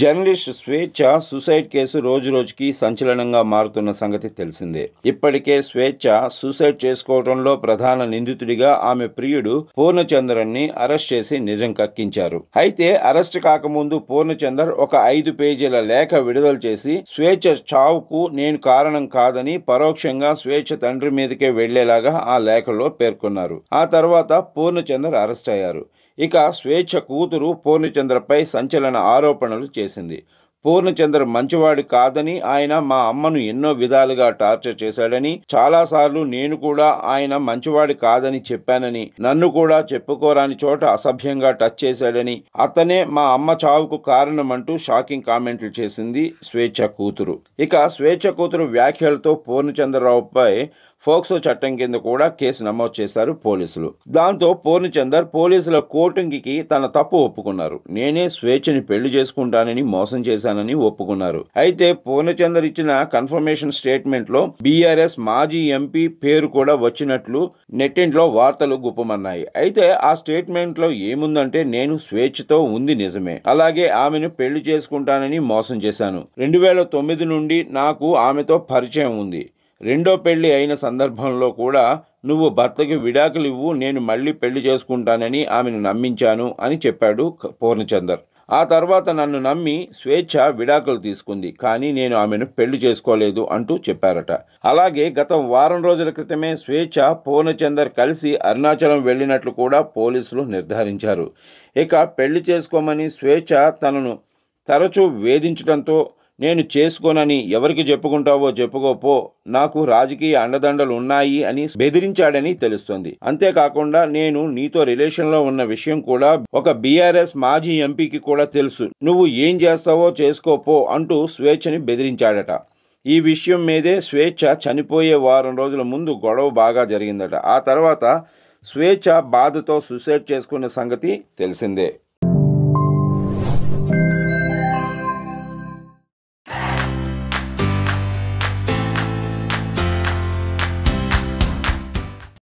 Journalist స్వేచ్ఛ suicide case రోజురోజుకి సంచలనంగా మారుతున్న సంగతి తెలిసిందే. ఇప్పటికే స్వేచ్ఛ సూసైడ్ చేసుకోవడంలో ప్రధాన నిందితుడిగా ఆమె ప్రియుడు పూర్ణచంద్రన్ని అరెస్ట్ చేసి నిజం కక్కించారు. అయితే అరెస్ట్ కాకముందు పూర్ణచంద్ర ఒక 5 పేజీల లేఖ విడుదల చేసి స్వేచ్ఛ చావుకు నేను కారణం కాదని పరోక్షంగా స్వేచ్ఛ తండ్రి మీదకే వెళ్లేలాగా ఆ లేఖలో పేర్కొన్నారు. ఆ తర్వాత పూర్ణచంద్ర అరెస్ట్ అయ్యారు. ఇక స్వేచ్ఛ కూతురు పూర్ణచంద్రపై సంచలన ఆరోపణలు చేసింది. పూర్ణచంద్ర మంచివాడు కాదని, ఆయన మా అమ్మను ఎన్నో విధాలుగా టార్చర్ చేశాడని, చాలాసార్లు నేను కూడా ఆయన మంచివాడు కాదని చెప్పానని, నన్ను కూడా చెప్పుకోరాని చోట అసభ్యంగా టచ్ చేశాడని, అతనే మా అమ్మ చావుకు కారణమంటూ షాకింగ్ కామెంట్లు చేసింది స్వేచ్ఛ కూతురు. ఇక స్వేచ్ఛ కూతురు వ్యాఖ్యలతో పూర్ణచంద్రరావుపై ఫోక్సో చట్టం కింద కూడా కేసు నమోదు చేశారు పోలీసులు. దాంతో పూర్ణచంద్ర పోలీసుల కోటింగ్కి తన తప్పు ఒప్పుకున్నారు. నేనే స్వేచ్ఛని పెళ్లి చేసుకుంటానని మోసం చేశానని ఒప్పుకున్నారు. అయితే పూర్ణచంద్ర ఇచ్చిన కన్ఫర్మేషన్ స్టేట్మెంట్ లో బీఆర్ఎస్ మాజీ ఎంపీ పేరు కూడా వచ్చినట్లు నెట్టింట్లో వార్తలు గుప్పమన్నాయి. అయితే ఆ స్టేట్మెంట్ లో ఏముందంటే, నేను స్వేచ్ఛతో ఉంది నిజమే, అలాగే ఆమెను పెళ్లి చేసుకుంటానని మోసం చేశాను. 2009 నుండి నాకు ఆమెతో పరిచయం ఉంది. రెండో పెళ్లి అయిన సందర్భంలో కూడా నువ్వు భర్తకి విడాకులు ఇవ్వు, నేను మళ్ళీ పెళ్లి చేసుకుంటానని ఆమెను నమ్మించాను అని చెప్పాడు పూర్ణచంద్ర. ఆ తర్వాత నన్ను నమ్మి స్వేచ్ఛ విడాకులు తీసుకుంది, కానీ నేను ఆమెను పెళ్లి చేసుకోలేదు అంటూ చెప్పారట. అలాగే గత వారం రోజుల క్రితమే స్వేచ్ఛ పూర్ణచంద్ర కలిసి అరుణాచలం వెళ్ళినట్లు కూడా పోలీసులు నిర్ధారించారు. ఇక పెళ్లి చేసుకోమని స్వేచ్ఛ తనను తరచూ వేధించడంతో, నేను చేసుకోనని ఎవరికి చెప్పుకుంటావో చెప్పుకోపో, నాకు రాజకీయ అండదండలు ఉన్నాయి అని బెదిరించాడని తెలుస్తోంది. అంతేకాకుండా నేను నీతో రిలేషన్లో ఉన్న విషయం కూడా ఒక బీఆర్ఎస్ మాజీ ఎంపీకి కూడా తెలుసు, నువ్వు ఏం చేస్తావో చేసుకోపో అంటూ స్వేచ్ఛని బెదిరించాడట. ఈ విషయం మీదే స్వేచ్ఛ చనిపోయే వారం రోజుల ముందు గొడవ బాగా జరిగిందట. ఆ తర్వాత స్వేచ్ఛ బాధతో సూసైడ్ చేసుకున్న సంగతి తెలిసిందే.